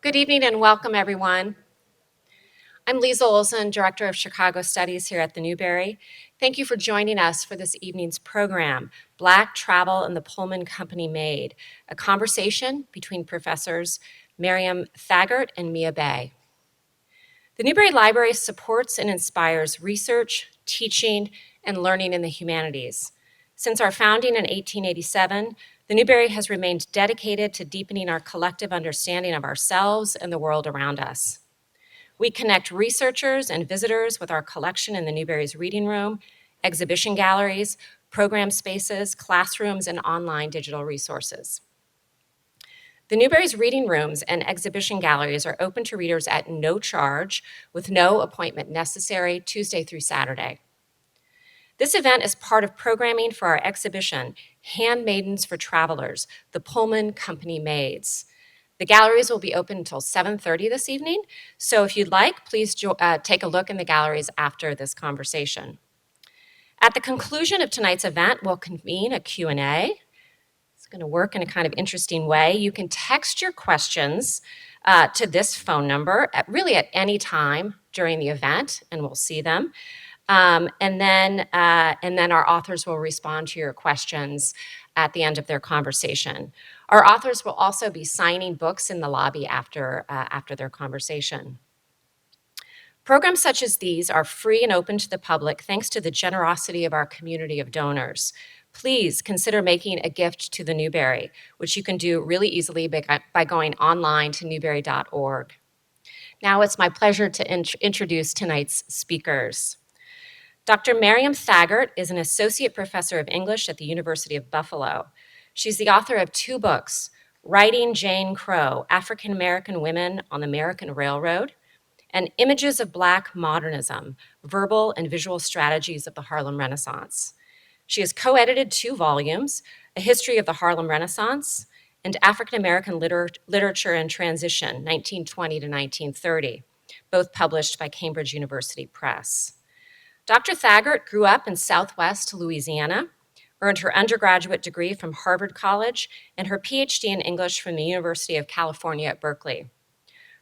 Good evening and welcome, everyone. I'm Lisa Olson, Director of Chicago Studies here at the Newberry. Thank you for joining us for this evening's program, Black Travel and the Pullman Company Maid, a conversation between professors Miriam Thaggert and Mia Bay. The Newberry Library supports and inspires research, teaching, and learning in the humanities. Since our founding in 1887, the Newberry has remained dedicated to deepening our collective understanding of ourselves and the world around us. We connect researchers and visitors with our collection in the Newberry's reading room, exhibition galleries, program spaces, classrooms, and online digital resources. The Newberry's reading rooms and exhibition galleries are open to readers at no charge, with no appointment necessary, Tuesday through Saturday. This event is part of programming for our exhibition, Handmaidens for Travelers, the Pullman Company Maids. The galleries will be open until 7:30 this evening, so if you'd like, please take a look in the galleries after this conversation. At the conclusion of tonight's event, we'll convene a Q&A. It's going to work in a kind of interesting way. You can text your questions to this phone number really at any time during the event, and we'll see them. And then our authors will respond to your questions at the end of their conversation. Our authors will also be signing books in the lobby after their conversation. Programs such as these are free and open to the public thanks to the generosity of our community of donors. Please consider making a gift to the Newberry, which you can do really easily by going online to newberry.org. Now it's my pleasure to introduce tonight's speakers. Dr. Miriam Thaggert is an associate professor of English at the University of Buffalo. She's the author of 2 books, Writing Jane Crow, African American Women on the American Railroad, and Images of Black Modernism, Verbal and Visual Strategies of the Harlem Renaissance. She has co-edited 2 volumes, A History of the Harlem Renaissance and African American Literature and Transition, 1920 to 1930, both published by Cambridge University Press. Dr. Thaggert grew up in Southwest Louisiana, earned her undergraduate degree from Harvard College and her PhD in English from the University of California at Berkeley.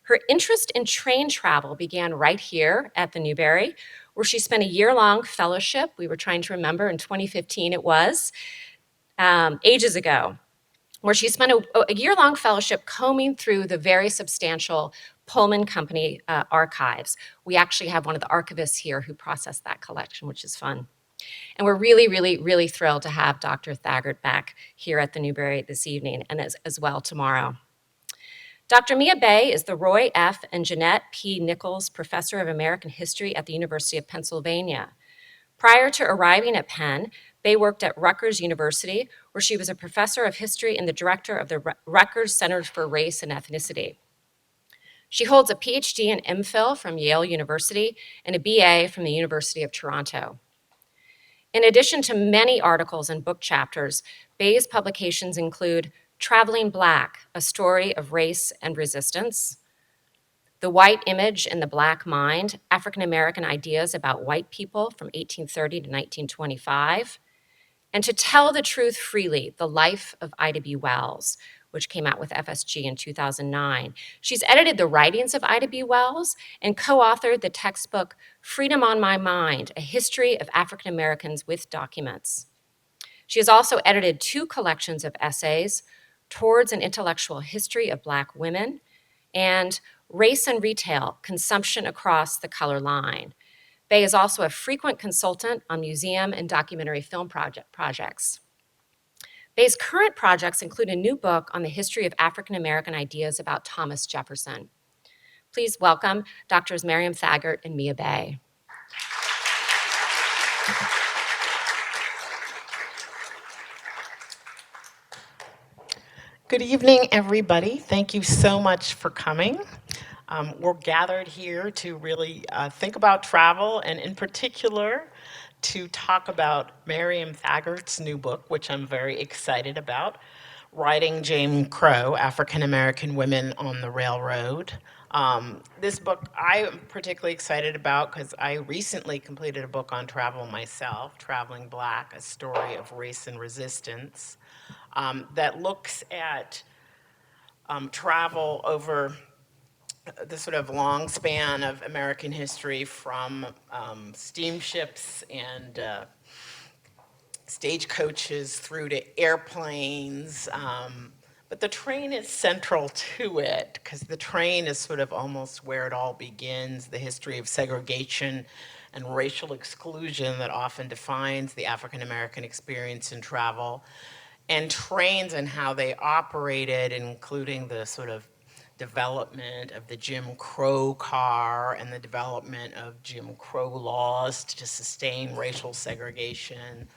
Her interest in train travel began right here at the Newberry, where she spent a year-long fellowship. We were trying to remember, in 2015 it was, ages ago, where she spent a year-long fellowship combing through the very substantial Pullman Company archives. We actually have one of the archivists here who processed that collection, which is fun. And we're really, really, really thrilled to have Dr. Thaggert back here at the Newberry this evening and as well tomorrow. Dr. Mia Bay is the Roy F. and Jeanette P. Nichols Professor of American History at the University of Pennsylvania. Prior to arriving at Penn, Bay worked at Rutgers University, where she was a professor of history and the director of the Rutgers Center for Race and Ethnicity. She holds a PhD and MPhil from Yale University and a BA from the University of Toronto. In addition to many articles and book chapters, Bay's publications include Traveling Black, A Story of Race and Resistance, The White Image and the Black Mind, African American Ideas About White People from 1830 to 1925, and To Tell the Truth Freely, The Life of Ida B. Wells, which came out with FSG in 2009. She's edited the writings of Ida B. Wells and co-authored the textbook Freedom on My Mind, A History of African Americans with Documents. She has also edited 2 collections of essays, Towards an Intellectual History of Black Women and Race and Retail, Consumption Across the Color Line. Bay is also a frequent consultant on museum and documentary film projects. Bay's current projects include a new book on the history of African American ideas about Thomas Jefferson. Please welcome Drs. Miriam Thaggert and Mia Bay. Good evening, everybody. Thank you so much for coming. We're gathered here to really think about travel, and in particular, to talk about Miriam Thaggert's new book, which I'm very excited about, Writing Jane Crow, African American Women on the Railroad. This book I'm particularly excited about because I recently completed a book on travel myself, Traveling Black, A Story of Race and Resistance, that looks at travel over the sort of long span of American history from steamships and stagecoaches through to airplanes. But the train is central to it because the train is sort of almost where it all begins, the history of segregation and racial exclusion that often defines the African American experience in travel, and trains and how they operated, including the sort of development of the Jim Crow car and the development of Jim Crow laws to sustain racial segregation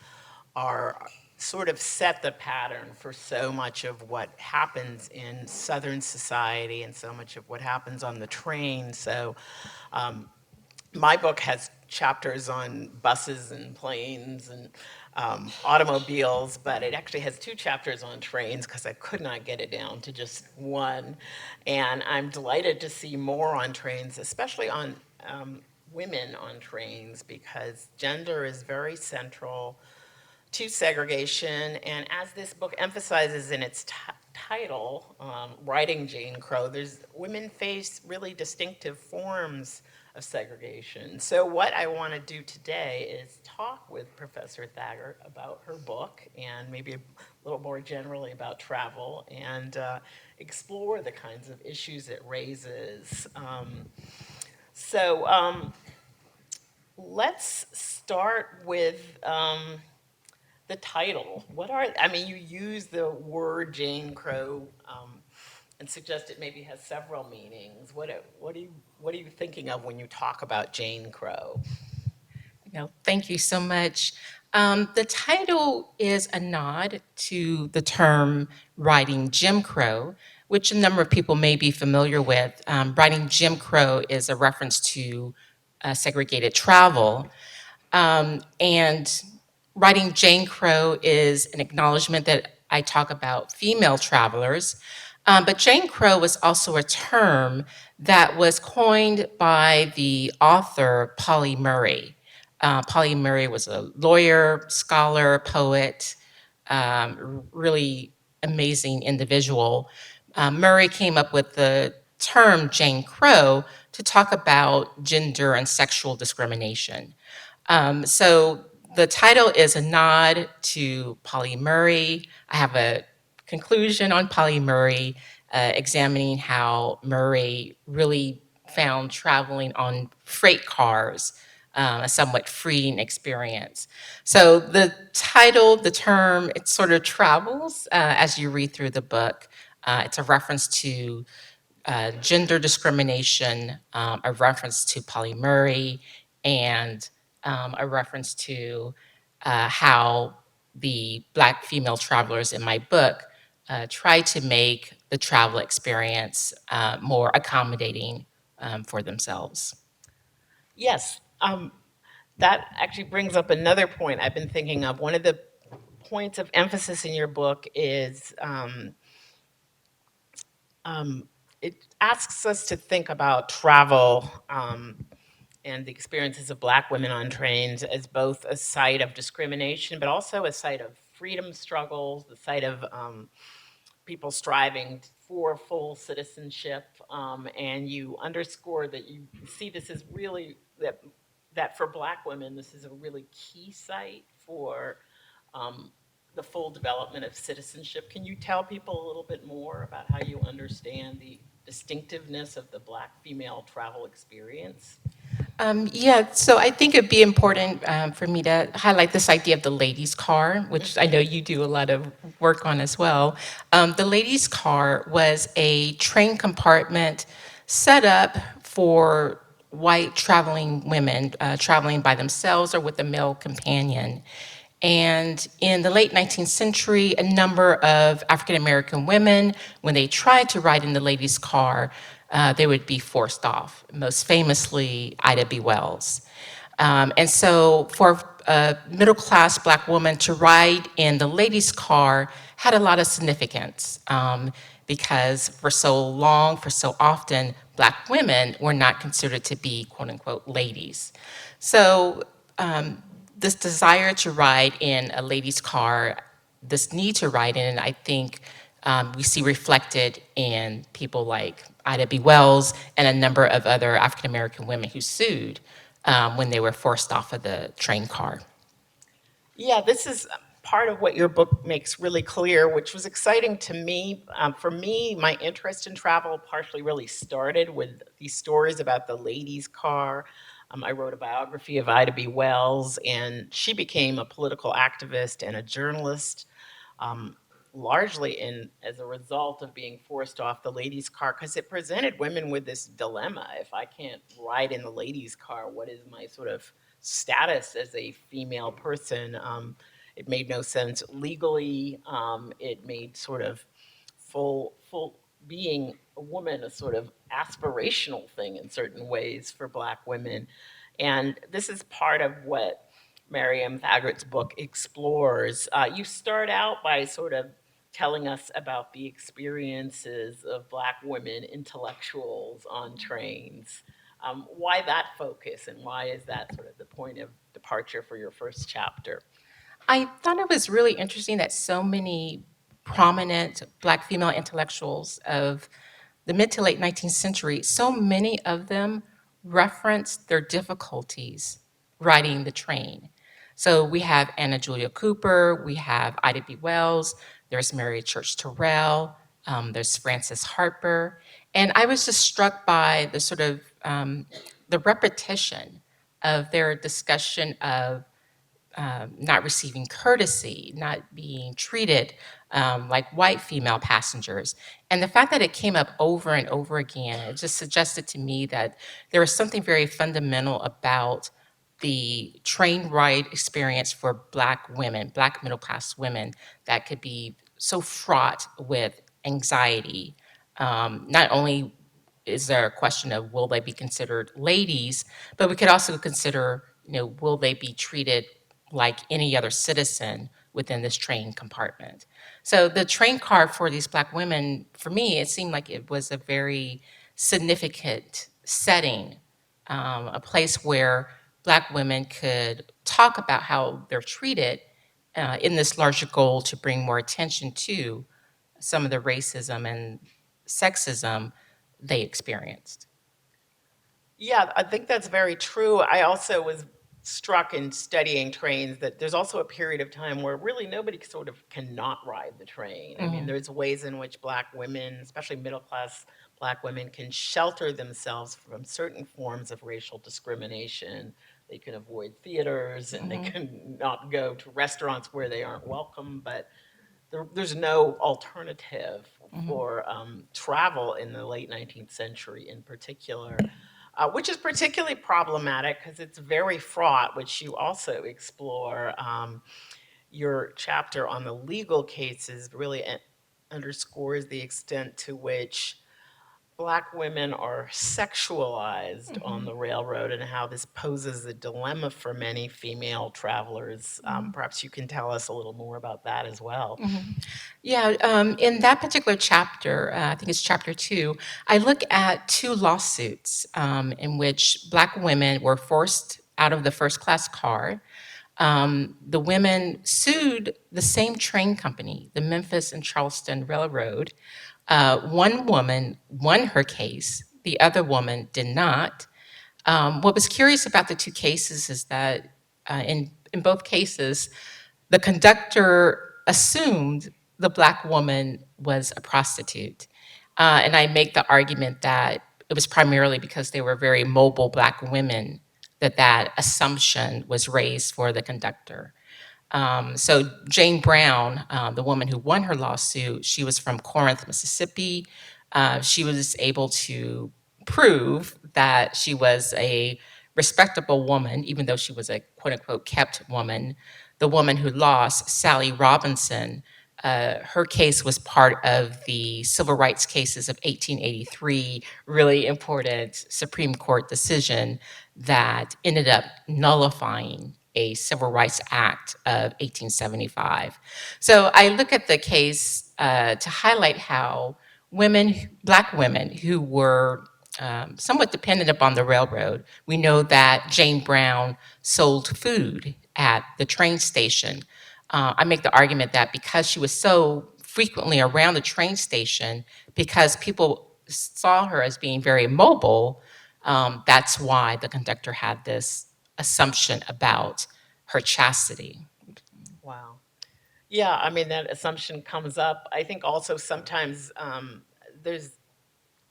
are sort of set the pattern for so much of what happens in Southern society and so much of what happens on the train. So my book has chapters on buses and planes and automobiles, but it actually has two chapters on trains because I could not get it down to just one. And I'm delighted to see more on trains, especially on women on trains, because gender is very central to segregation. And as this book emphasizes in its title, Writing Jane Crow, there's women face really distinctive forms of segregation. So what I want to do today is talk with Professor Thaggert about her book and maybe a little more generally about travel and explore the kinds of issues it raises. So let's start with the title. What are, I mean, you use the word Jane Crow and suggest it maybe has several meanings. What are you thinking of when you talk about Jane Crow? No, thank you so much. The title is a nod to the term writing Jim Crow, which a number of people may be familiar with. Writing Jim Crow is a reference to segregated travel. And writing Jane Crow is an acknowledgement that I talk about female travelers. But Jane Crow was also a term that was coined by the author Polly Murray. Polly Murray was a lawyer, scholar, poet, really amazing individual. Murray came up with the term Jane Crow to talk about gender and sexual discrimination. So the title is a nod to Polly Murray. I have a conclusion on Polly Murray, examining how Murray really found traveling on freight cars a somewhat freeing experience. So the title, the term, it sort of travels as you read through the book. It's a reference to gender discrimination, a reference to Polly Murray, and a reference to how the Black female travelers in my book try to make the travel experience more accommodating for themselves. Yes, that actually brings up another point I've been thinking of. One of the points of emphasis in your book is it asks us to think about travel and the experiences of Black women on trains as both a site of discrimination, but also a site of freedom struggles, the site of people striving for full citizenship. And you underscore that you see this as really, that for Black women, this is a really key site for the full development of citizenship. Can you tell people a little bit more about how you understand the distinctiveness of the Black female travel experience? Yeah, so I think it'd be important for me to highlight this idea of the ladies' car, which I know you do a lot of work on as well. The ladies' car was a train compartment set up for white traveling women traveling by themselves or with a male companion. And in the late 19th century, a number of African American women, when they tried to ride in the ladies' car, they would be forced off, most famously Ida B. Wells. And so for a middle class Black woman to ride in the ladies' car had a lot of significance because for so long, for so often, Black women were not considered to be quote unquote ladies. So this desire to ride in a ladies' car, this need to ride in, I think, we see reflected in people like Ida B. Wells and a number of other African American women who sued when they were forced off of the train car. Yeah, this is part of what your book makes really clear, which was exciting to me. For me, my interest in travel partially really started with these stories about the ladies' car. I wrote a biography of Ida B. Wells, and she became a political activist and a journalist, um, largely as a result of being forced off the ladies' car, because it presented women with this dilemma. If I can't ride in the ladies' car, what is my sort of status as a female person? It made no sense legally. It made sort of full being a woman a sort of aspirational thing in certain ways for Black women. And this is part of what Miriam Thaggert's book explores. You start out by sort of telling us about the experiences of Black women intellectuals on trains. Why that focus, and why is that sort of the point of departure for your first chapter? I thought it was really interesting that so many prominent Black female intellectuals of the mid to late 19th century, so many of them referenced their difficulties riding the train. So we have Anna Julia Cooper, we have Ida B. Wells, there's Mary Church Terrell, there's Frances Harper, and I was just struck by the sort of the repetition of their discussion of not receiving courtesy, not being treated like white female passengers. And the fact that it came up over and over again, it just suggested to me that there was something very fundamental about the train ride experience for Black women, Black middle class women, that could be so fraught with anxiety. Not only is there a question of will they be considered ladies, but we could also consider, will they be treated like any other citizen within this train compartment. So the train car for these Black women, for me, it seemed like it was a very significant setting, a place where Black women could talk about how they're treated in this larger goal to bring more attention to some of the racism and sexism they experienced. Yeah, I think that's very true. I also was struck in studying trains that there's also a period of time where really nobody sort of cannot ride the train. I mean, Mhm, there's ways in which Black women, especially middle class Black women, can shelter themselves from certain forms of racial discrimination. They can avoid theaters and they mhm, can not go to restaurants where they aren't welcome, but there's no alternative mhm, for travel in the late 19th century in particular, which is particularly problematic because it's very fraught, which you also explore. Your chapter on the legal cases really underscores the extent to which Black women are sexualized on mhm, the railroad and how this poses a dilemma for many female travelers. mhm. Perhaps you can tell us a little more about that as well. Mhm. Yeah, in that particular chapter, I think it's chapter 2, I look at 2 lawsuits in which Black women were forced out of the first class car. The women sued the same train company, the Memphis and Charleston Railroad. One woman won her case, the other woman did not. What was curious about the 2 cases is that in both cases, the conductor assumed the Black woman was a prostitute. And I make the argument that it was primarily because they were very mobile Black women that that assumption was raised for the conductor. So Jane Brown, the woman who won her lawsuit, she was from Corinth, Mississippi. She was able to prove that she was a respectable woman, even though she was a quote unquote kept woman. The woman who lost, Sally Robinson, her case was part of the civil rights cases of 1883, really important Supreme Court decision that ended up nullifying a Civil Rights Act of 1875. So I look at the case to highlight how women, Black women who were somewhat dependent upon the railroad. We know that Jane Brown sold food at the train station. I make the argument that because she was so frequently around the train station because people saw her as being very mobile. That's why the conductor had this assumption about her chastity. Wow. Yeah, I mean, that assumption comes up. I think also sometimes there's,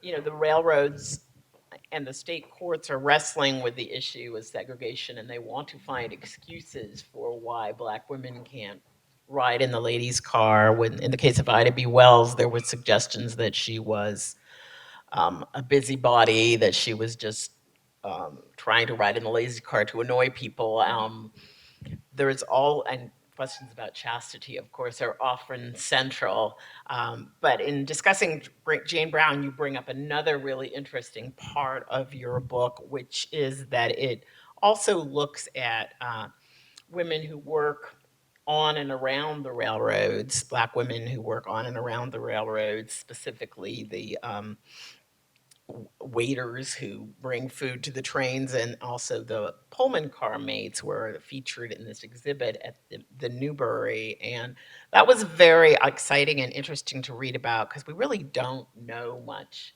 the railroads and the state courts are wrestling with the issue of segregation, and they want to find excuses for why Black women can't ride in the ladies' car. When, in the case of Ida B. Wells, there were suggestions that she was a busybody, that she was just trying to ride in the ladies' car to annoy people. There's all, and questions about chastity, of course, are often central. But in discussing Jane Brown, you bring up another really interesting part of your book, which is that it also looks at women who work on and around the railroads, Black women who work on and around the railroads, specifically the waiters who bring food to the trains, and also the Pullman car maids were featured in this exhibit at the Newberry. And that was very exciting and interesting to read about because we really don't know much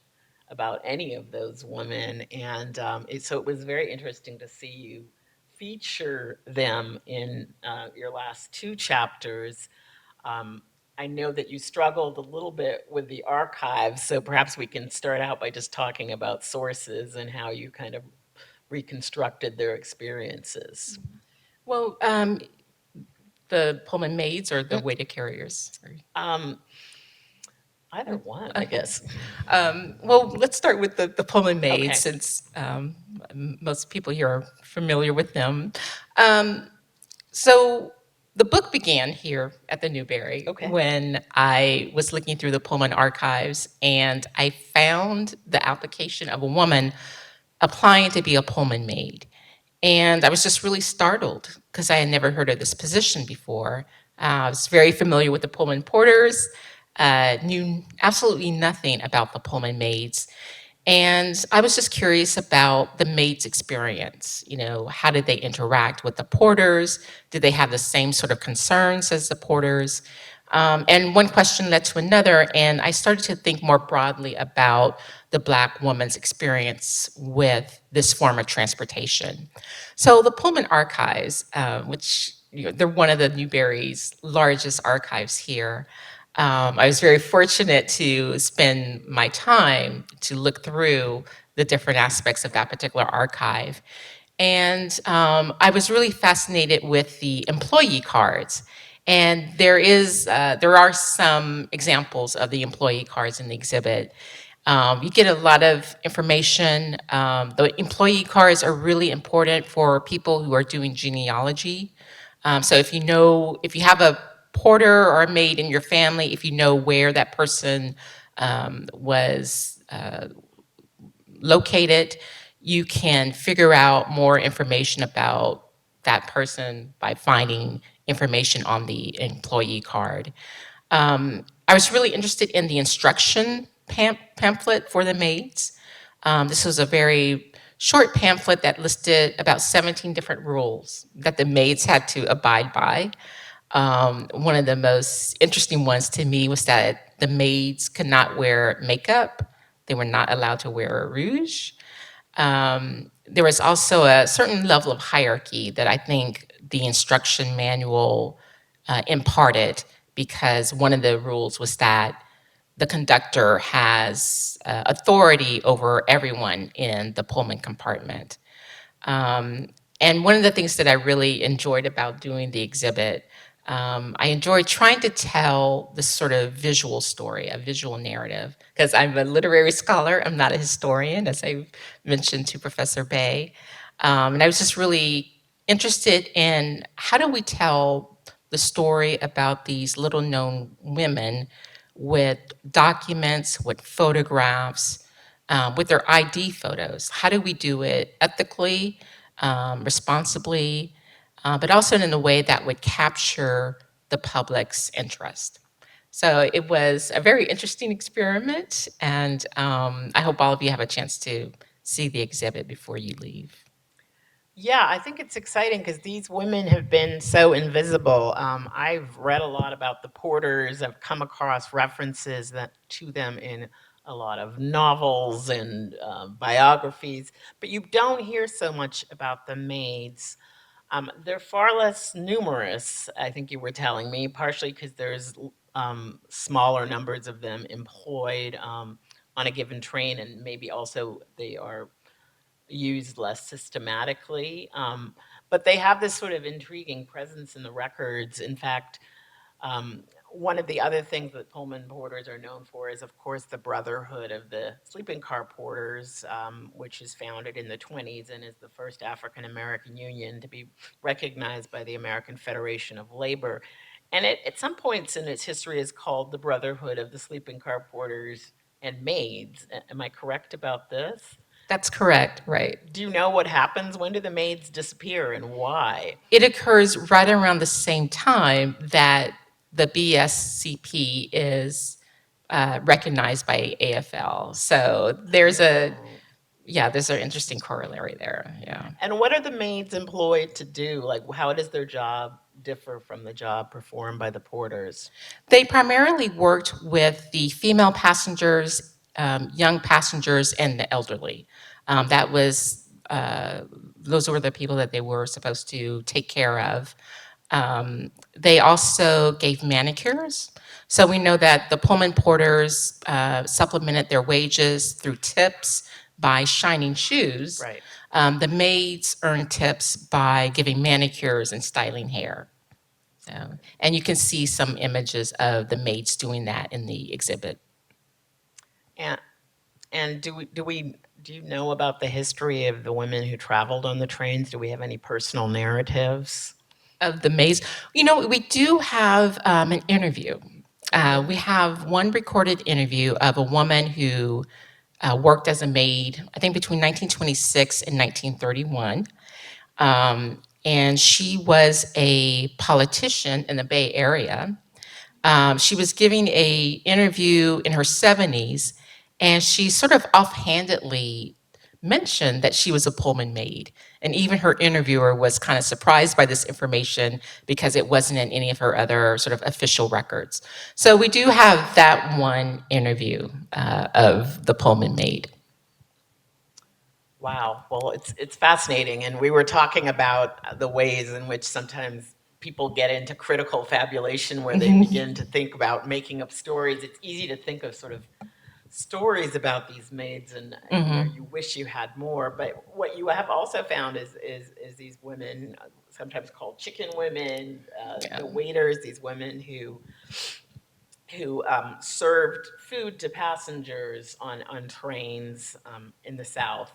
about any of those women. And so it was very interesting to see you feature them in your last two chapters. um, I know that you struggled a little bit with the archives, so perhaps we can start out by just talking about sources and how you kind of reconstructed their experiences. Well, the Pullman maids or the weighted carriers? Um, Either one, I Okay. guess. Well, let's start with the Pullman maids, Okay. since most people here are familiar with them. Um, so the book began here at the Newberry Okay. when I was looking through the Pullman archives, and I found the application of a woman applying to be a Pullman maid. And I was just really startled because I had never heard of this position before. I was very familiar with the Pullman porters, knew absolutely nothing about the Pullman maids. And I was just curious about the maids' experience. How did they interact with the porters? Did they have the same sort of concerns as the porters? And one question led to another, and I started to think more broadly about the Black woman's experience with this form of transportation. So the Pullman Archives, which they're one of the Newberry's largest archives here. I was very fortunate to spend my time to look through the different aspects of that particular archive. And I was really fascinated with the employee cards. And there are some examples of the employee cards in the exhibit. You get a lot of information. The employee cards are really important for people who are doing genealogy. So if you have a porter or a maid in your family, if you know where that person was located, you can figure out more information about that person by finding information on the employee card. I was really interested in the instruction pamphlet for the maids. This was a very short pamphlet that listed about 17 different rules that the maids had to abide by. One of the most interesting ones to me was that the maids could not wear makeup. They were not allowed to wear rouge. There was also a certain level of hierarchy that I think the instruction manual imparted, because one of the rules was that the conductor has authority over everyone in the Pullman compartment. Um, and one of the things that I really enjoyed about doing the exhibit, I enjoyed trying to tell this sort of visual story, a visual narrative, because I'm a literary scholar, I'm not a historian, as I mentioned to Professor Bay. And I was just really interested in how do we tell the story about these little known women with documents, with photographs, with their ID photos. How do we do it ethically, responsibly, but also in a way that would capture the public's interest? So it was a very interesting experiment, and I hope all of you have a chance to see the exhibit before you leave. Yeah, I think it's exciting because these women have been so invisible. I've read a lot about the porters. I've come across references to them in a lot of novels and biographies, but you don't hear so much about the maids. They're far less numerous, I think you were telling me, partially because there's smaller numbers of them employed on a given train, and maybe also they are used less systematically. But they have this sort of intriguing presence in the records. In fact, one of the other things that Pullman porters are known for is, of course, the Brotherhood of the Sleeping Car Porters, which is founded in the 20s and is the first African American union to be recognized by the American Federation of Labor. And it, at some points in its history, is called the Brotherhood of the Sleeping Car Porters and Maids. Am I correct about this? That's correct, right. Do you know what happens? When do the maids disappear and why? It occurs right around the same time that the BSCP is recognized by AFL. So there's an interesting corollary there. Yeah. And what are the maids employed to do? Like, how does their job differ from the job performed by the porters? They primarily worked with the female passengers, young passengers, and the elderly. That was those were the people that they were supposed to take care of. They also gave manicures. So we know that the Pullman porters supplemented their wages through tips by shining shoes. Right. The maids earned tips by giving manicures and styling hair. So, and you can see some images of the maids doing that in the exhibit. And do you know about the history of the women who traveled on the trains? Do we have any personal narratives? Of the maids, we do have an interview. We have one recorded interview of a woman who worked as a maid, I think between 1926 and 1931. And she was a politician in the Bay Area. She was giving a interview in her 70s, and she sort of offhandedly mentioned that she was a Pullman maid. And even her interviewer was kind of surprised by this information because it wasn't in any of her other sort of official records. So we do have that one interview of the Pullman maid. Wow. Well, it's fascinating, and we were talking about the ways in which sometimes people get into critical fabulation where they begin to think about making up stories. It's easy to think of sort of stories about these maids, and you wish you had more. But what you have also found is these women, sometimes called chicken women, Yeah. the waiters, these women who served food to passengers on trains in the South,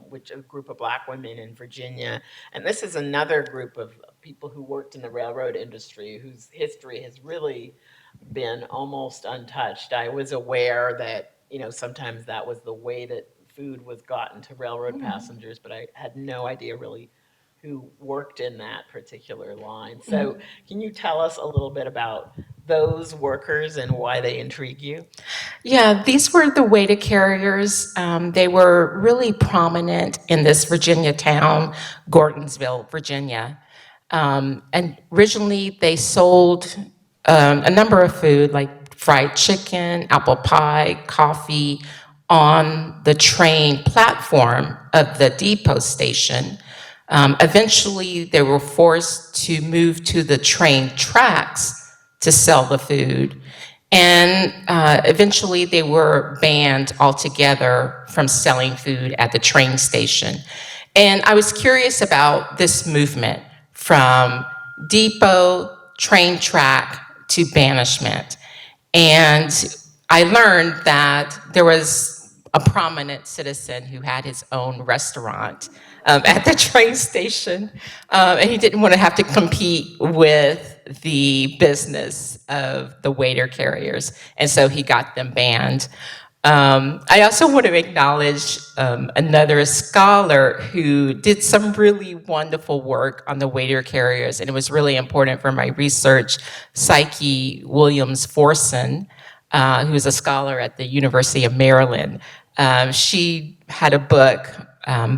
which a group of Black women in Virginia. And this is another group of people who worked in the railroad industry whose history has really been almost untouched. I was aware that, sometimes that was the way that food was gotten to railroad passengers, but I had no idea really who worked in that particular line. So can you tell us a little bit about those workers and why they intrigue you? Yeah, these were the waiter carriers. They were really prominent in this Virginia town, Gordonsville, Virginia. And originally, they sold a number of food like fried chicken, apple pie, coffee on the train platform of the depot station. Eventually, they were forced to move to the train tracks to sell the food. And eventually, they were banned altogether from selling food at the train station. And I was curious about this movement from depot, train track to banishment. And I learned that there was a prominent citizen who had his own restaurant at the train station, and he didn't want to have to compete with the business of the waiter carriers, and so he got them banned. I also want to acknowledge another scholar who did some really wonderful work on the waiter carriers, and it was really important for my research, Psyche Williams-Forson, who's a scholar at the University of Maryland. She had a book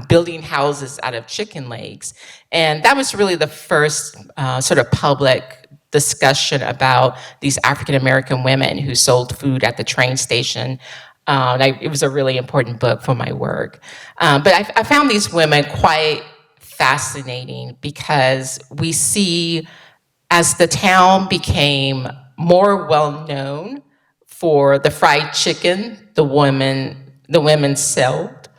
building houses out of chicken legs. And that was really the first sort of public discussion about these African American women who sold food at the train station. It was a really important book for my work. But I found these women quite fascinating because we see as the town became more well known for the fried chicken the women sold,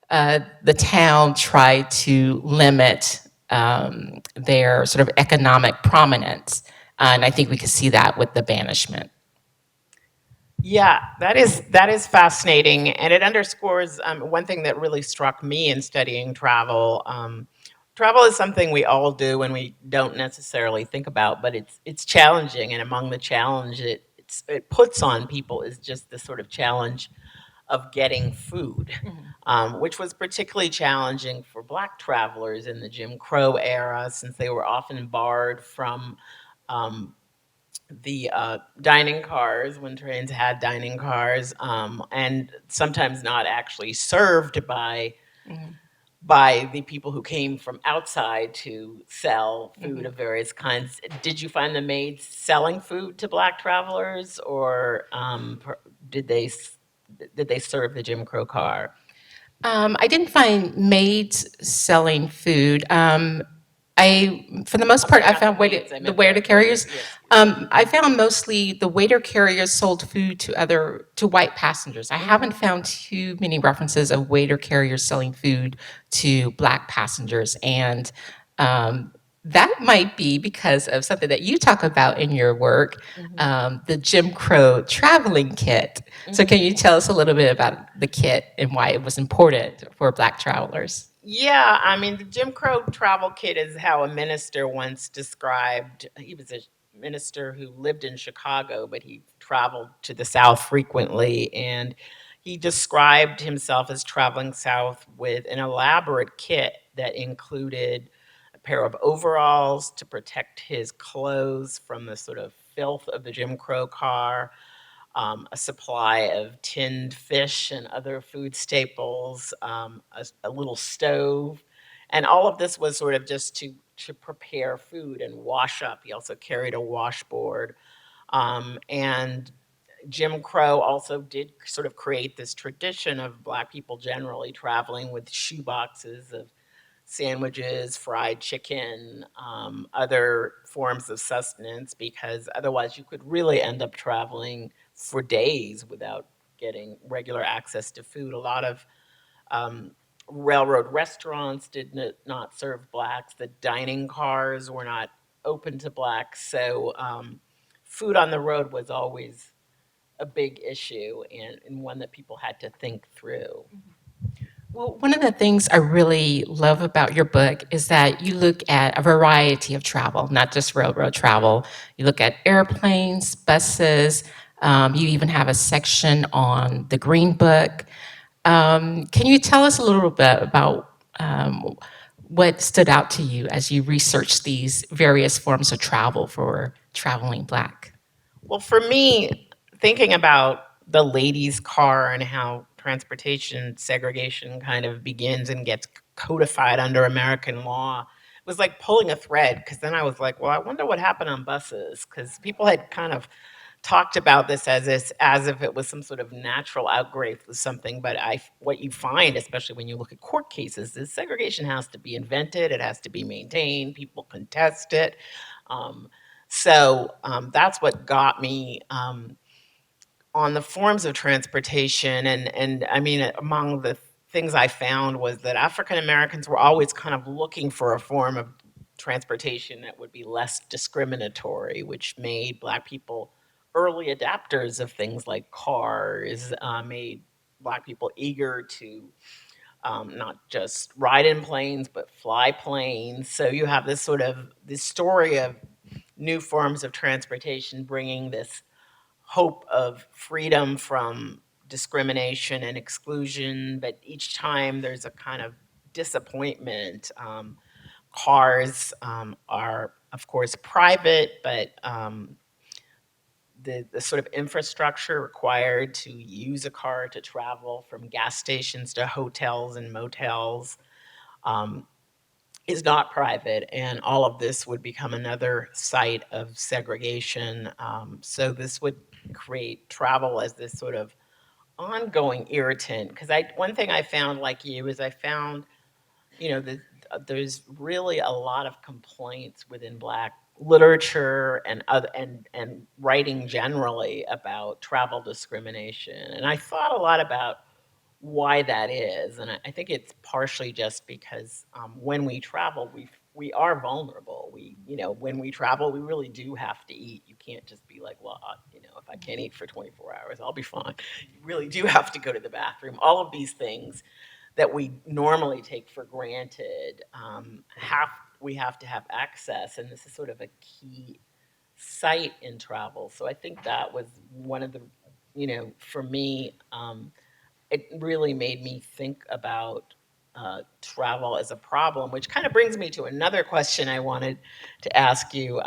the town tried to limit their sort of economic prominence. And I think we could see that with the banishment. Yeah, that is fascinating, and it underscores one thing that really struck me in studying travel. Travel is something we all do and we don't necessarily think about, but it's challenging, and among the challenge it puts on people is just the sort of challenge of getting food, which was particularly challenging for Black travelers in the Jim Crow era, since they were often barred from um, the dining cars when trains had dining cars, and sometimes not actually served by the people who came from outside to sell food of various kinds. Did you find the maids selling food to Black travelers, or did they did they serve the Jim Crow car? I didn't find maids selling food. For the most part, I Not the found maids, I the meant waiter carriers. yes. I found mostly the waiter carriers sold food to white passengers. I haven't found too many references of waiter carriers selling food to Black passengers, and that might be because of something that you talk about in your work, the Jim Crow traveling kit. So, can you tell us a little bit about the kit and why it was important for Black travelers? Yeah, I mean, the Jim Crow travel kit is how a minister once described. He was a minister who lived in Chicago, but he traveled to the South frequently. And he described himself as traveling South with an elaborate kit that included a pair of overalls to protect his clothes from the sort of filth of the Jim Crow car, a supply of tinned fish and other food staples, a little stove, and all of this was sort of just to prepare food and wash up. He also carried a washboard, and Jim Crow also did sort of create this tradition of Black people generally traveling with shoe boxes of sandwiches, fried chicken, other forms of sustenance, because otherwise you could really end up traveling for days without getting regular access to food. A lot of um, railroad restaurants did not serve Blacks. The dining cars were not open to Blacks. So food on the road was always a big issue, and one that people had to think through. Well, one of the things I really love about your book is that you look at a variety of travel, not just railroad travel. You look at airplanes, buses. You even have a section on the Green Book. Can you tell us a little bit about what stood out to you as you researched these various forms of travel for traveling Black? Well, for me, thinking about the ladies' car and how transportation segregation kind of begins and gets codified under American law was like pulling a thread, because then I was like, well, I wonder what happened on buses, because people had kind of talked about this as if it was some sort of natural outgrowth of something. But what you find, especially when you look at court cases, is segregation has to be invented, it has to be maintained, people contest it. Um, that's what got me on the forms of transportation. And I mean, among the things I found was that African Americans were always kind of looking for a form of transportation that would be less discriminatory, which made Black people early adapters of things like cars, made Black people eager to not just ride in planes, but fly planes. So you have this story of new forms of transportation bringing this hope of freedom from discrimination and exclusion, but each time there's a kind of disappointment. Cars are, of course, private, but the sort of infrastructure required to use a car to travel from gas stations to hotels and motels um, is not private, and all of this would become another site of segregation. So this would create travel as this sort of ongoing irritant. Because one thing I found, like you, is I found, there's really a lot of complaints within Black literature and other and writing generally about travel discrimination. And I thought a lot about why that is, and I think it's partially just because when we travel, we are vulnerable. When we travel, we really do have to eat. You can't just be like, well, if I can't eat for 24 hours, I'll be fine. You really do have to go to the bathroom. All of these things that we normally take for granted we have to have access, and this is sort of a key site in travel. So I think that was one of the, for me. It really made me think about travel as a problem, which kind of brings me to another question I wanted to ask you.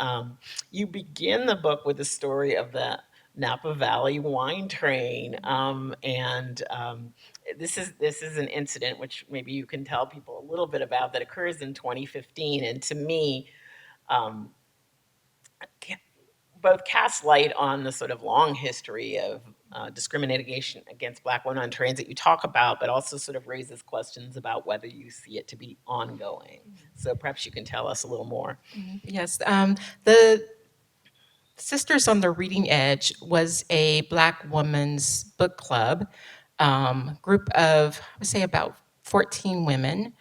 You begin the book with the story of the Napa Valley wine train, and this is an incident which maybe you can tell people a little bit about that occurs in 2015, and to me. Um, Both cast light on the sort of long history of discrimination against Black women on transit you talk about, but also sort of raises questions about whether you see it to be ongoing. So perhaps you can tell us a little more. Yes, the Sisters on the Reading Edge was a Black women's book club, group of, I would say, about 14 women,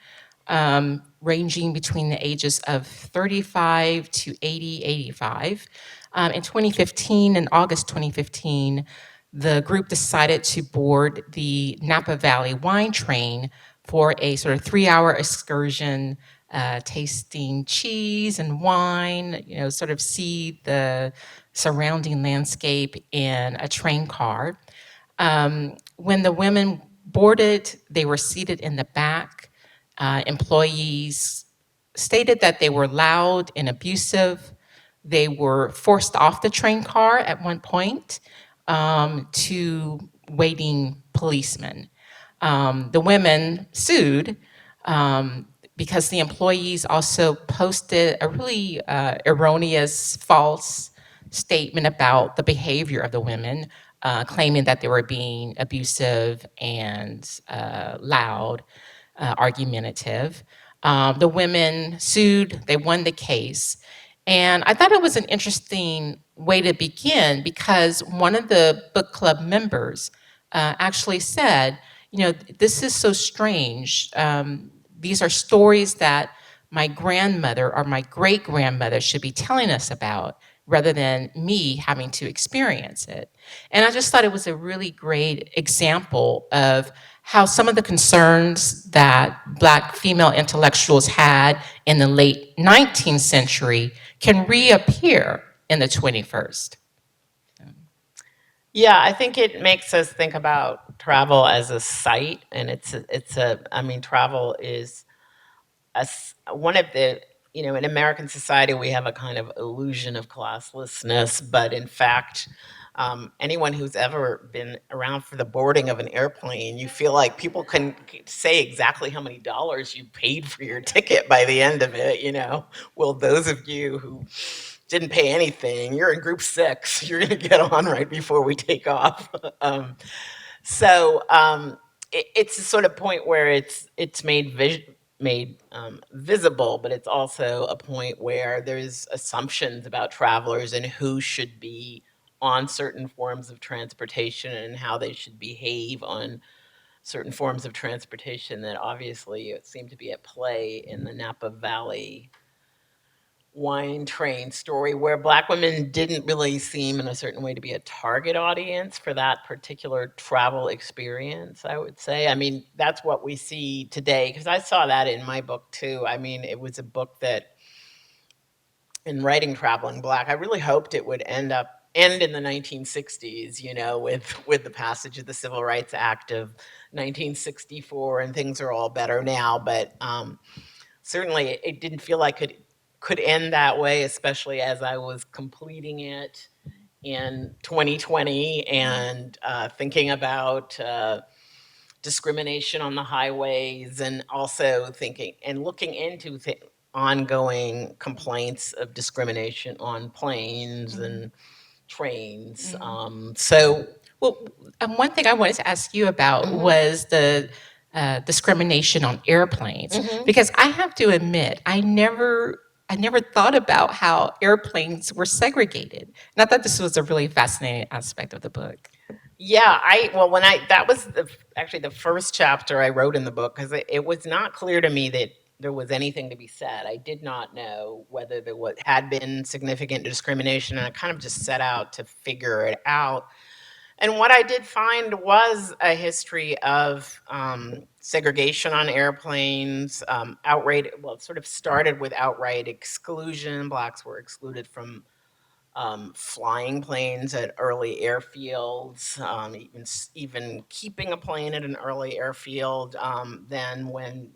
ranging between the ages of 35 to 80, 85. In 2015, in August 2015, the group decided to board the Napa Valley wine train for a sort of 3-hour excursion, tasting cheese and wine, sort of see the surrounding landscape in a train car. When the women boarded, they were seated in the back. Employees stated that they were loud and abusive. They were forced off the train car at one point to waiting policemen. The women sued because the employees also posted a really erroneous, false statement about the behavior of the women, claiming that they were being abusive and loud, argumentative. The women sued, they won the case. And I thought it was an interesting way to begin because one of the book club members actually said, this is so strange. These are stories that my grandmother or my great grandmother should be telling us about rather than me having to experience it. And I just thought it was a really great example of how some of the concerns that Black female intellectuals had in the late 19th century can reappear in the 21st. Yeah, I think it makes us think about travel as a site, and I mean, travel is one of the, in American society, we have a kind of illusion of classlessness, but in fact, anyone who's ever been around for the boarding of an airplane, you feel like people can say exactly how many dollars you paid for your ticket by the end of it. Well, those of you who didn't pay anything, you're in group 6, you're going to get on right before we take off. So it's a sort of point where it's made visible, but it's also a point where there's assumptions about travelers and who should be on certain forms of transportation and how they should behave on certain forms of transportation that obviously seem to be at play in the Napa Valley wine train story, where Black women didn't really seem in a certain way to be a target audience for that particular travel experience, I would say. I mean, that's what we see today, because I saw that in my book too. I mean, it was a book that, in writing Traveling Black, I really hoped it would end in the 1960s, with the passage of the Civil Rights Act of 1964, and things are all better now. But certainly it didn't feel like it could end that way, especially as I was completing it. in 2020 and thinking about discrimination on the highways, and also thinking and looking into ongoing complaints of discrimination on planes and trains. So Well, one thing I wanted to ask you about was the discrimination on airplanes, because I have to admit, I never thought about how airplanes were segregated, and I thought this was a really fascinating aspect of the book. yeah, when I that was actually the first chapter I wrote in the book, because it was not clear to me that there was anything to be said. I did not know whether there had been significant discrimination, and I kind of just set out to figure it out. And what I did find was a history of segregation on airplanes, outright. Well, it sort of started with outright exclusion. Blacks were excluded from flying planes at early airfields, even keeping a plane at an early airfield. Then when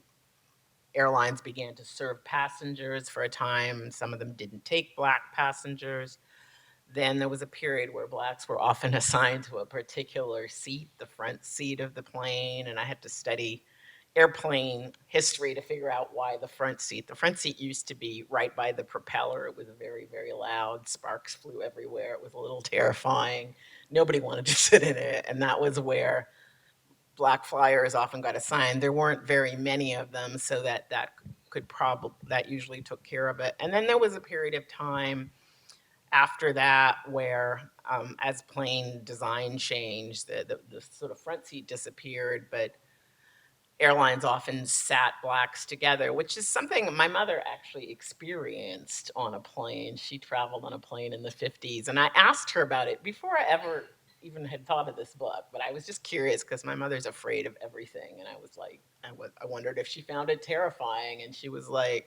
airlines began to serve passengers for a time, some of them didn't take black passengers. Then there was a period where blacks were often assigned to a particular seat, the front seat of the plane, and I had to study airplane history to figure out why the front seat used to be right by the propeller. It was very, very loud. Sparks flew everywhere. It was a little terrifying. Nobody wanted to sit in it, and that was where black flyers often got assigned. There weren't very many of them, so that usually took care of it. And then there was a period of time after that where, as plane design changed, the sort of front seat disappeared, but airlines often sat blacks together, which is something my mother actually experienced on a plane. She traveled on a plane in the 50s, and I asked her about it before I ever even had thought of this book, but I was just curious because my mother's afraid of everything, and I was like, I wondered if she found it terrifying, and she was like,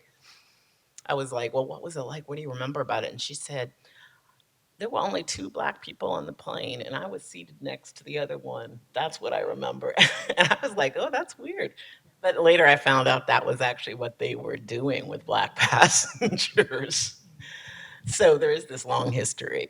I was like, well, what was it like? What do you remember about it? And she said, there were only two black people on the plane, and I was seated next to the other one. That's what I remember. And I was like, oh, that's weird. But later I found out that was actually what they were doing with black passengers. So there is this long history.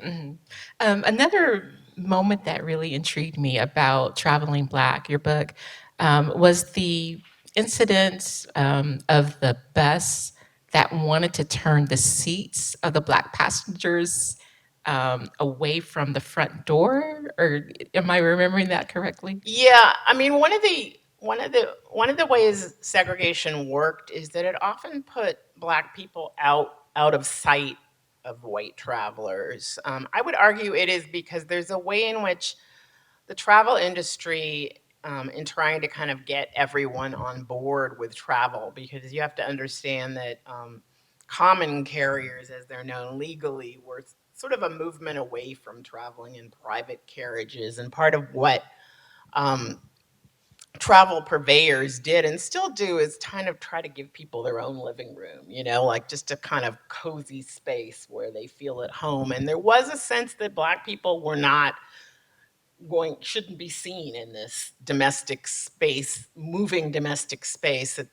Another moment that really intrigued me about Traveling Black, your book, was the incident of the bus that wanted to turn the seats of the black passengers away from the front door. Or am I remembering that correctly? Yeah, I mean, one of the ways segregation worked is that it often put black people out of sight of white travelers. I would argue it is because there's a way in which the travel industry, in trying to kind of get everyone on board with travel, because you have to understand that common carriers, as they're known legally, were sort of a movement away from traveling in private carriages. And part of what um, travel purveyors did and still do is kind of try to give people their own living room, like just a kind of cozy space where they feel at home. And there was a sense that black people were not shouldn't be seen in this domestic space, moving domestic space that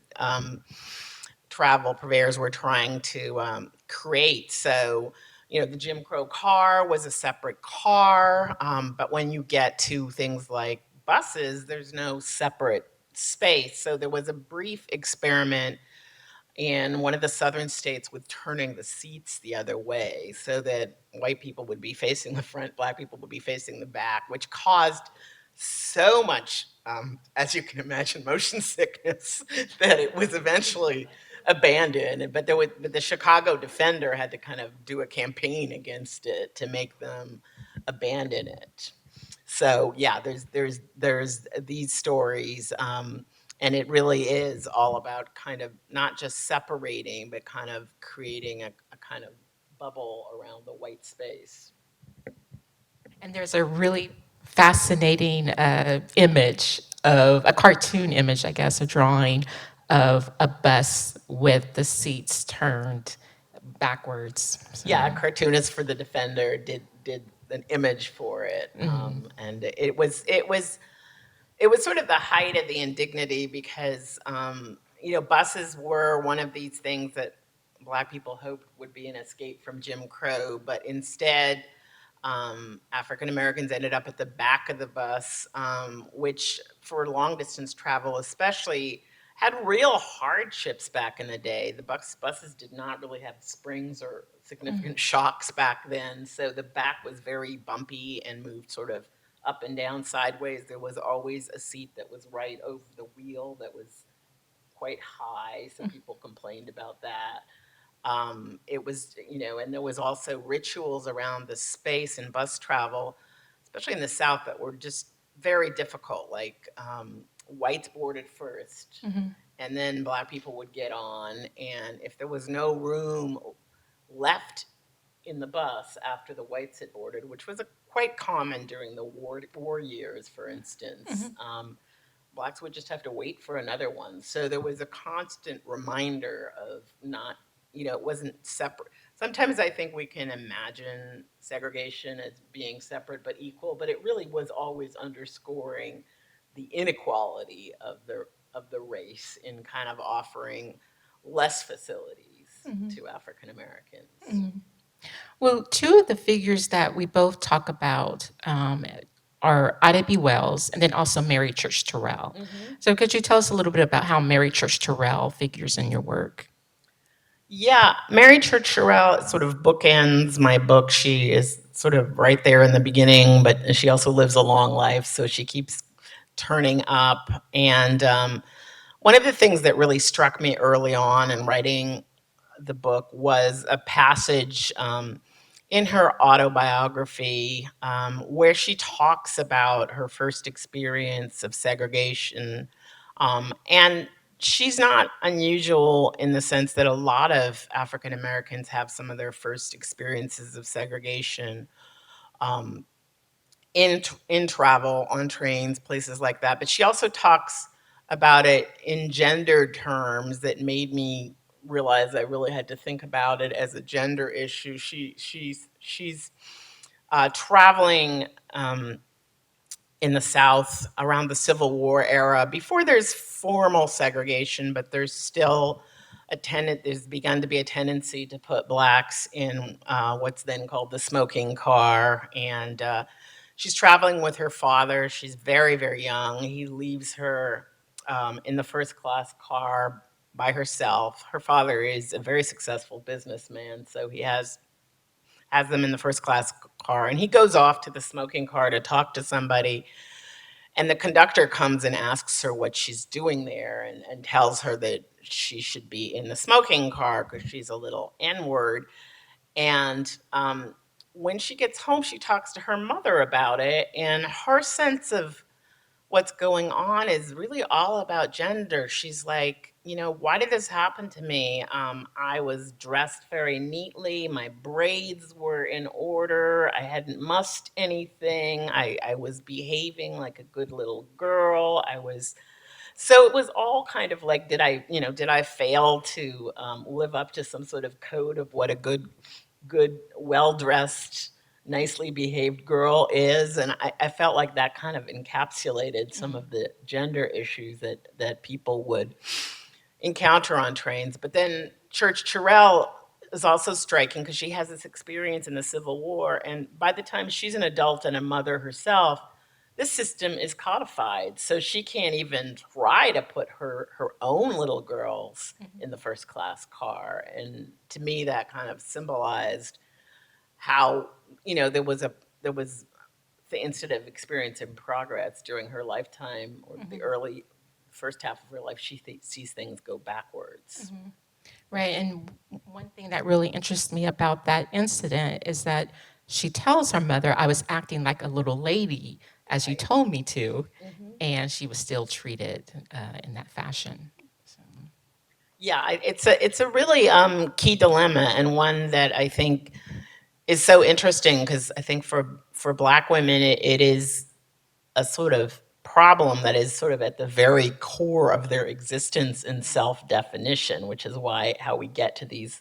travel purveyors were trying to create. So, the Jim Crow car was a separate car, but when you get to things like buses, there's no separate space. So there was a brief experiment in one of the southern states with turning the seats the other way so that white people would be facing the front, black people would be facing the back, which caused so much, as you can imagine, motion sickness that it was eventually abandoned. But the Chicago Defender had to kind of do a campaign against it to make them abandon it. So yeah, there's these stories, and it really is all about kind of not just separating, but kind of creating a kind of bubble around the white space. And there's a really fascinating image of a cartoon image, I guess, a drawing of a bus with the seats turned backwards. So, Yeah, a cartoonist for the Defender did an image for it, and it was sort of the height of the indignity because buses were one of these things that black people hoped would be an escape from Jim Crow, but instead African Americans ended up at the back of the bus, which for long distance travel especially had real hardships back in the day. The buses did not really have springs or significant shocks back then, so the back was very bumpy and moved sort of up and down sideways. There was always a seat that was right over the wheel that was quite high, so people complained about that. It was, and there was also rituals around the space and bus travel, especially in the South, that were just very difficult. Like whites boarded first, and then Black people would get on, and if there was no room left in the bus after the whites had boarded, which was quite common during the war years, for instance. Blacks would just have to wait for another one. So there was a constant reminder of not, it wasn't separate. Sometimes I think we can imagine segregation as being separate but equal, but it really was always underscoring the inequality of the race in kind of offering less facilities to African Americans. Well, two of the figures that we both talk about are Ida B. Wells and then also Mary Church Terrell. So could you tell us a little bit about how Mary Church Terrell figures in your work? Yeah, Mary Church Terrell sort of bookends my book. She is sort of right there in the beginning, but she also lives a long life, so she keeps turning up. And one of the things that really struck me early on in writing the book was a passage in her autobiography where she talks about her first experience of segregation. And she's not unusual in the sense that a lot of African Americans have some of their first experiences of segregation. Um, in travel, on trains, places like that. But she also talks about it in gendered terms that made me realize I really had to think about it as a gender issue. She's traveling in the South around the Civil War era, before there's formal segregation, but there's begun to be a tendency to put blacks in what's then called the smoking car. And she's traveling with her father. She's very, very young. He leaves her in the first class car by herself. Her father is a very successful businessman, so he has them in the first class car, and he goes off to the smoking car to talk to somebody. And the conductor comes and asks her what she's doing there, and tells her that she should be in the smoking car because she's a little N-word. And when she gets home, she talks to her mother about it, and her sense of what's going on is really all about gender. She's like, why did this happen to me? I was dressed very neatly. My braids were in order. I hadn't mussed anything. I was behaving like a good little girl. So it was all kind of like, did I fail to live up to some sort of code of what a good, well-dressed, nicely behaved girl is? And I felt like that kind of encapsulated some of the gender issues that people would encounter on trains. But then Church Terrell is also striking because she has this experience in the Civil War, and by the time she's an adult and a mother herself, this system is codified, so she can't even try to put her own little girls in the first class car. And to me, that kind of symbolized how there was the instant of experience and progress during her lifetime, or the early first half of her life. She sees things go backwards. Right. And one thing that really interests me about that incident is that she tells her mother, I was acting like a little lady, as you Right. told me to, and she was still treated in that fashion. So, Yeah, it's a really key dilemma, and one that I think is so interesting, because I think for Black women, it is a sort of problem that is sort of at the very core of their existence and self-definition, which is why how we get to these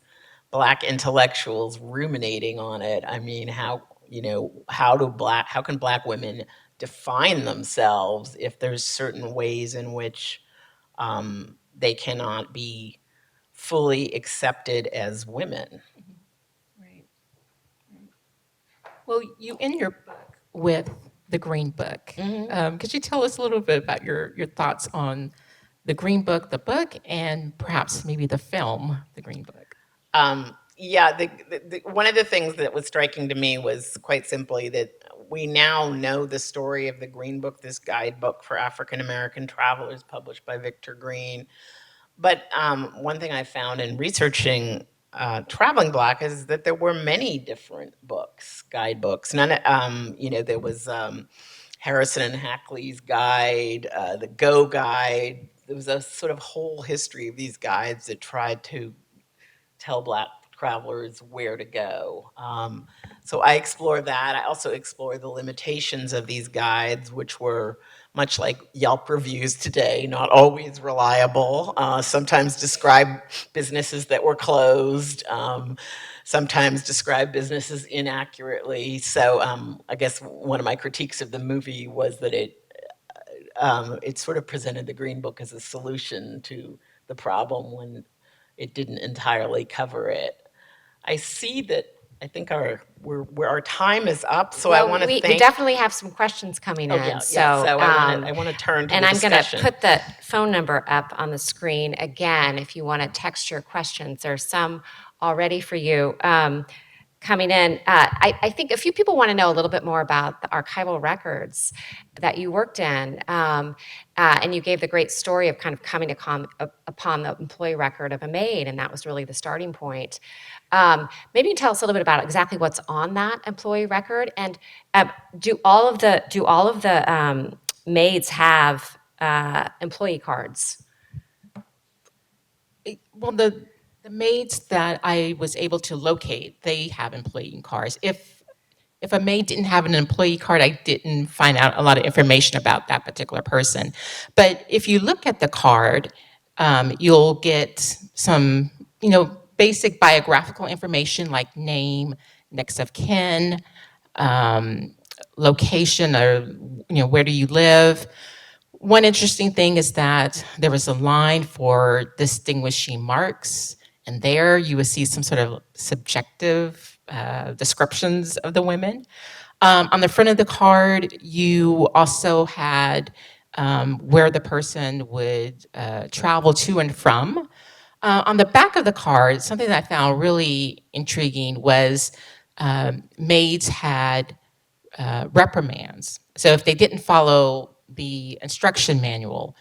Black intellectuals ruminating on it. I mean, how can Black women define themselves if there's certain ways in which they cannot be fully accepted as women? right. Well, you end your book with the Green Book. Mm-hmm. Could you tell us a little bit about your thoughts on the Green Book, the book, and perhaps maybe the film, The Green Book? Yeah, one of the things that was striking to me was quite simply that we now know the story of the Green Book, this guidebook for African American travelers published by Victor Green. But one thing I found in researching Traveling Black is that there were many different books, guidebooks. There was Harrison and Hackley's guide, the Go Guide. There was a sort of whole history of these guides that tried to tell Black travelers where to go. So I explore that. I also explore the limitations of these guides, which were much like Yelp reviews today, not always reliable. Sometimes describe businesses that were closed. Sometimes describe businesses inaccurately. So I guess one of my critiques of the movie was that it sort of presented the Green Book as a solution to the problem when it didn't entirely cover it. I see that I think our time is up, so I Well, want to we thank. definitely have some questions coming Oh in. yeah, yeah. So I want to turn to and the I'm going to discussion. put the phone number up on the screen again if you want to text your questions. There's some already for you coming in. I think a few people want to know a little bit more about the archival records that you worked in. And you gave the great story of kind of coming upon the employee record of a maid, and that was really the starting point. Maybe you can tell us a little bit about exactly what's on that employee record, and do all of the maids have employee cards? Well, the maids that I was able to locate, they have employee cards. If a maid didn't have an employee card, I didn't find out a lot of information about that particular person. But if you look at the card, you'll get some, basic biographical information like name, next of kin, um, location, or where do you live. One interesting thing is that there was a line for distinguishing marks, and there you would see some sort of subjective descriptions of the women. On the front of the card, you also had where the person would travel to and from. On the back of the card, something that I found really intriguing was maids had reprimands. So if they didn't follow the instruction manual,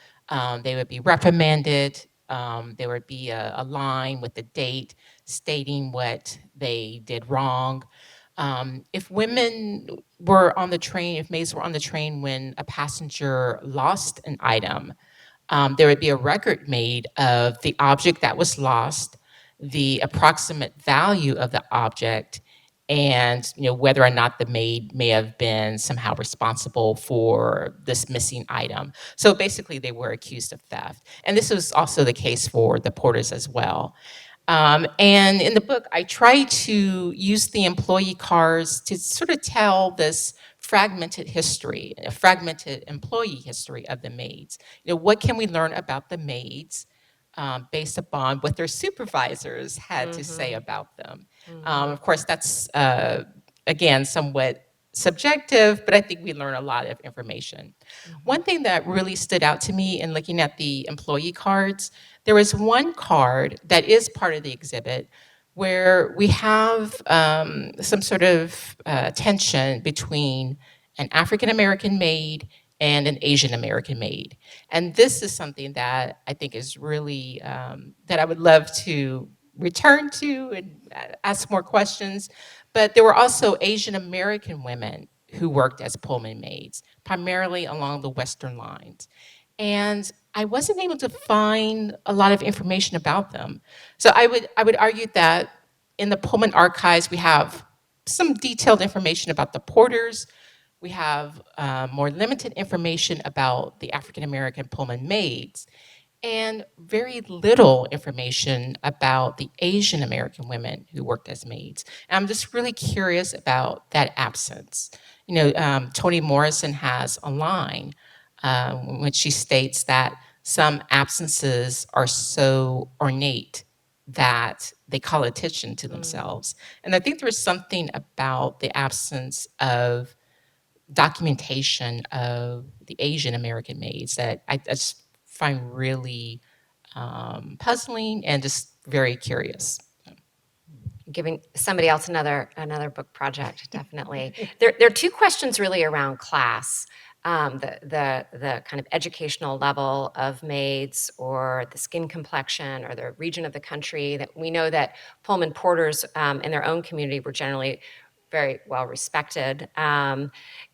they would be reprimanded. There would be a line with the date stating what they did wrong. If women were on the train, if maids were on the train when a passenger lost an item, there would be a record made of the object that was lost, the approximate value of the object, and whether or not the maid may have been somehow responsible for this missing item. So basically, they were accused of theft, and this was also the case for the porters as well. And in the book, I try to use the employee cards to sort of tell this fragmented history, a fragmented employee history of the maids. What can we learn about the maids based upon what their supervisors had to say about them? Of course, that's, again, somewhat subjective, but I think we learn a lot of information. One thing that really stood out to me in looking at the employee cards, there was one card that is part of the exhibit where we have some sort of tension between an African American maid and an Asian American maid. And this is something that I think is really, that I would love to return to and ask more questions. But there were also Asian American women who worked as Pullman maids, primarily along the Western lines. And I wasn't able to find a lot of information about them. So I would argue that in the Pullman archives, we have some detailed information about the porters. We have more limited information about the African American Pullman maids, and very little information about the Asian American women who worked as maids. And I'm just really curious about that absence. Toni Morrison has a line when she states that some absences are so ornate that they call attention to themselves. And I think there's something about the absence of documentation of the Asian American maids that I just find really puzzling and just very curious. Giving somebody else another book project, definitely. There are two questions really around class. The kind of educational level of maids, or the skin complexion, or the region of the country. That we know that Pullman porters in their own community were generally very well respected,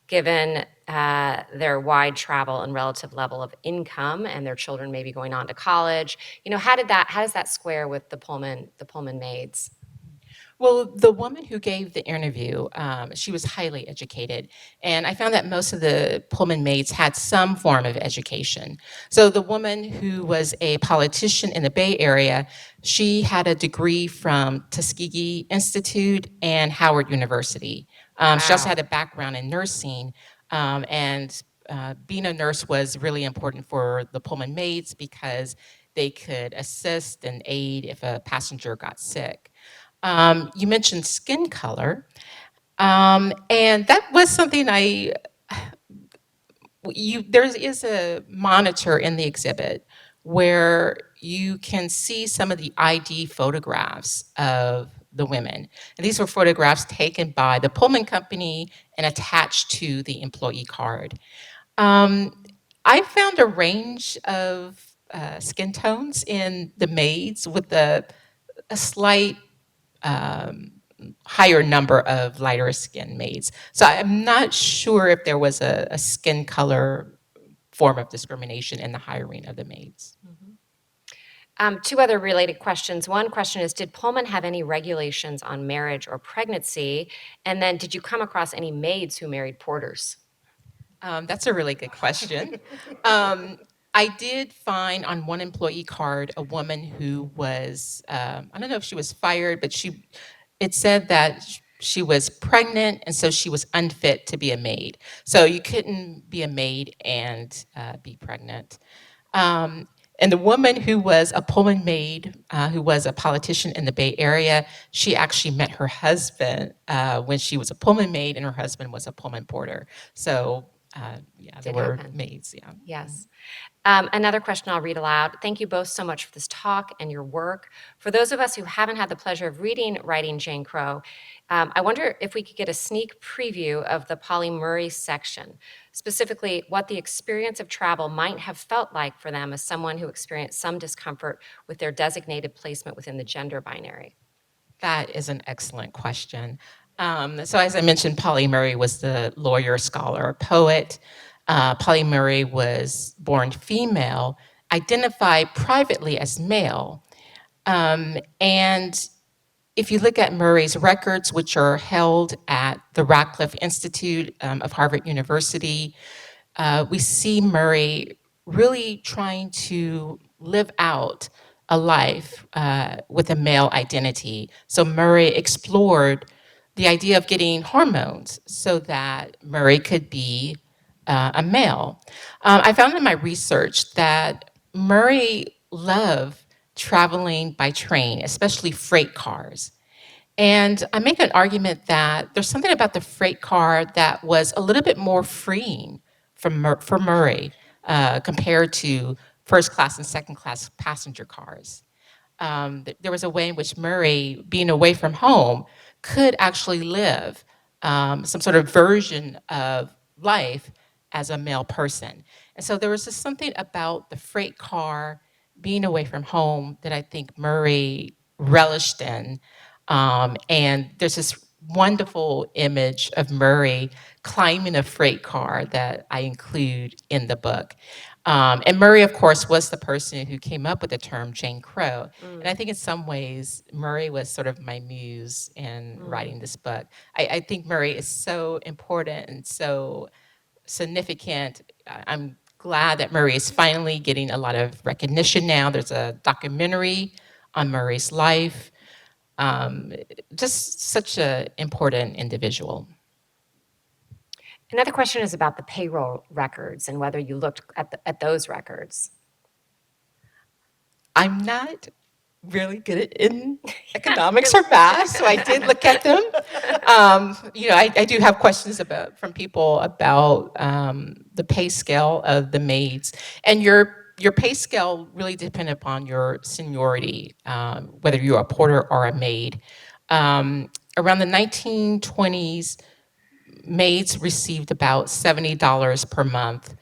given their wide travel and relative level of income, and their children maybe going on to college. How does that square with the Pullman maids? Well, the woman who gave the interview, she was highly educated, and I found that most of the Pullman maids had some form of education. So the woman who was a politician in the Bay Area, she had a degree from Tuskegee Institute and Howard University. She also Wow. had a background in nursing, and being a nurse was really important for the Pullman maids because they could assist and aid if a passenger got sick. You mentioned skin color, and that was something there is a monitor in the exhibit where you can see some of the ID photographs of the women. And these were photographs taken by the Pullman Company and attached to the employee card. I found a range of skin tones in the maids with a slight um, higher number of lighter skinned maids. So I'm not sure if there was a skin color form of discrimination in the hiring of the maids. Two other related questions. One question is, did Pullman have any regulations on marriage or pregnancy? And then, did you come across any maids who married porters? That's a really good question. Um, I did find on one employee card a woman who was, I don't know if she was fired, but it said that she was pregnant, and so she was unfit to be a maid. So you couldn't be a maid and be pregnant. Um, and the woman who was a Pullman maid, who was a politician in the Bay Area, she actually met her husband when she was a Pullman maid, and her husband was a Pullman porter. So, yeah, there Did were happen. maids, yeah. Yes. Another question I'll read aloud. Thank you both so much for this talk and your work. For those of us who haven't had the pleasure of reading Writing Jane Crow, I wonder if we could get a sneak preview of the Polly Murray section, specifically what the experience of travel might have felt like for them as someone who experienced some discomfort with their designated placement within the gender binary. That is an excellent question. So as I mentioned, Polly Murray was the lawyer, scholar, poet. Polly Murray was born female, identified privately as male. And if you look at Murray's records, which are held at the Radcliffe Institute of Harvard University, we see Murray really trying to live out a life with a male identity. So Murray explored the idea of getting hormones so that Murray could be a male. I found in my research that Murray loved traveling by train, especially freight cars. And I make an argument that there's something about the freight car that was a little bit more freeing for Murray compared to first class and second class passenger cars. There was a way in which Murray, being away from home, could actually live some sort of version of life as a male person. And so there was just something about the freight car being away from home that I think Murray relished in. And there's this wonderful image of Murray climbing a freight car that I include in the book. And Murray, of course, was the person who came up with the term Jane Crow. And I think in some ways, Murray was sort of my muse in writing this book. I think Murray is so important and so significant. I'm glad that Murray is finally getting a lot of recognition now. There's a documentary on Murray's life. Just such an important individual. Another question is about the payroll records and whether you looked at those records. I'm not really good in economics or math, so I did look at them. I do have questions from people about the pay scale of the maids, and your pay scale really depended upon your seniority, whether you're a porter or a maid. Around the 1920s, maids received about $70 per month,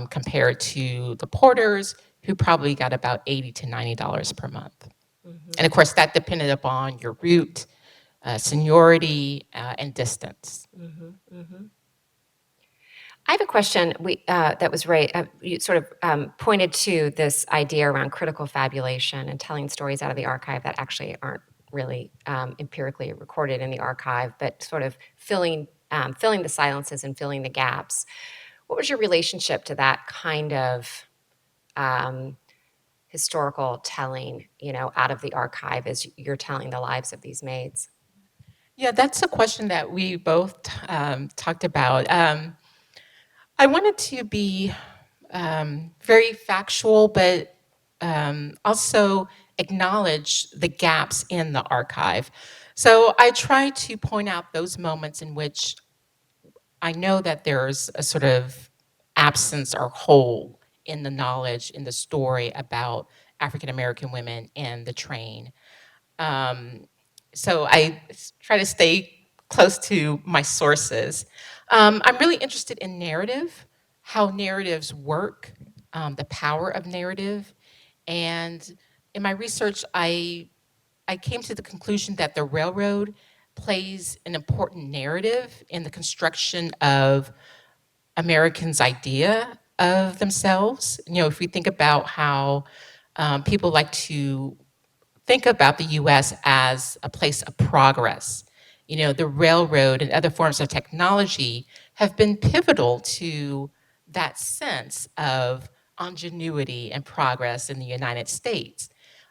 compared to the porters, who probably got about $80 to $90 per month. And of course, that depended upon your route, seniority, and distance. I have a question that was right. You sort of pointed to this idea around critical fabulation and telling stories out of the archive that actually aren't really empirically recorded in the archive, but sort of filling the silences and filling the gaps. What was your relationship to that kind of historical telling, out of the archive as you're telling the lives of these maids? Yeah, that's a question that we both talked about. I wanted to be very factual, but also acknowledge the gaps in the archive. So I try to point out those moments in which I know that there's a sort of absence or hole in the knowledge, in the story about African American women in the train. Um, so I try to stay close to my sources. I'm really interested in narrative, how narratives work, the power of narrative. And in my research, I came to the conclusion that the railroad plays an important narrative in the construction of Americans' idea of themselves. If we think about how people like to think about the US as a place of progress. The railroad and other forms of technology have been pivotal to that sense of ingenuity and progress in the United States.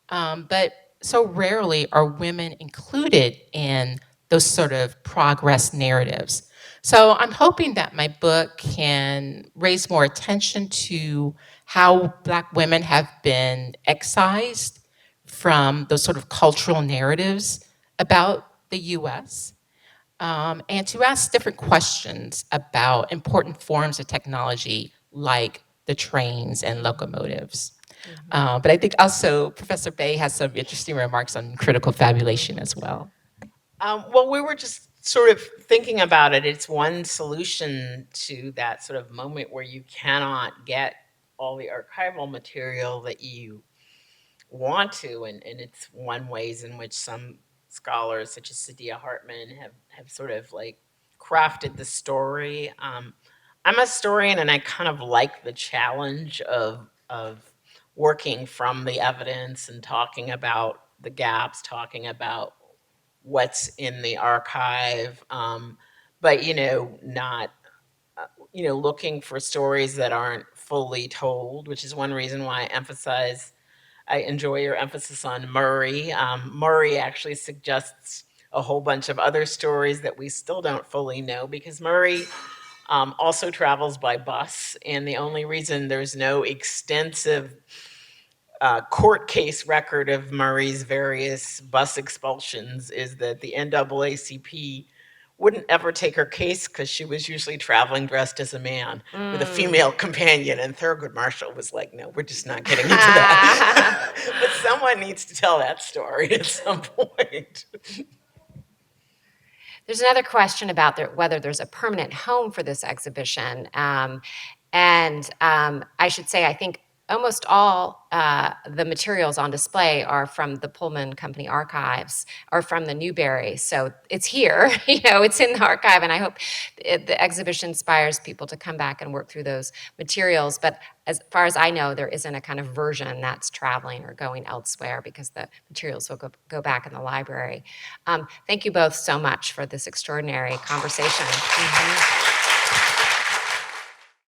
But so rarely are women included in those sort of progress narratives. So I'm hoping that my book can raise more attention to how Black women have been excised from those sort of cultural narratives about the US, and to ask different questions about important forms of technology like the trains and locomotives. But I think also Professor Bay has some interesting remarks on critical fabulation as well. Well, we were just sort of thinking about it. It's one solution to that sort of moment where you cannot get all the archival material that you want to, and it's one ways in which some scholars, such as Sadia Hartman, have sort of like crafted the story. I'm a historian, and I kind of like the challenge of working from the evidence and talking about the gaps, talking about what's in the archive, but not looking for stories that aren't fully told, which is one reason why I enjoy your emphasis on Murray. Murray actually suggests a whole bunch of other stories that we still don't fully know, because Murray also travels by bus, and the only reason there's no extensive court case record of Murray's various bus expulsions is that the NAACP wouldn't ever take her case because she was usually traveling dressed as a man with a female companion, and Thurgood Marshall was like, no, we're just not getting into that. But someone needs to tell that story at some point. There's another question about whether there's a permanent home for this exhibition. And I should say, I think almost all the materials on display are from the Pullman Company archives or from the Newberry. So it's here, it's in the archive, and I hope the exhibition inspires people to come back and work through those materials. But as far as I know, there isn't a kind of version that's traveling or going elsewhere because the materials will go back in the library. Thank you both so much for this extraordinary conversation.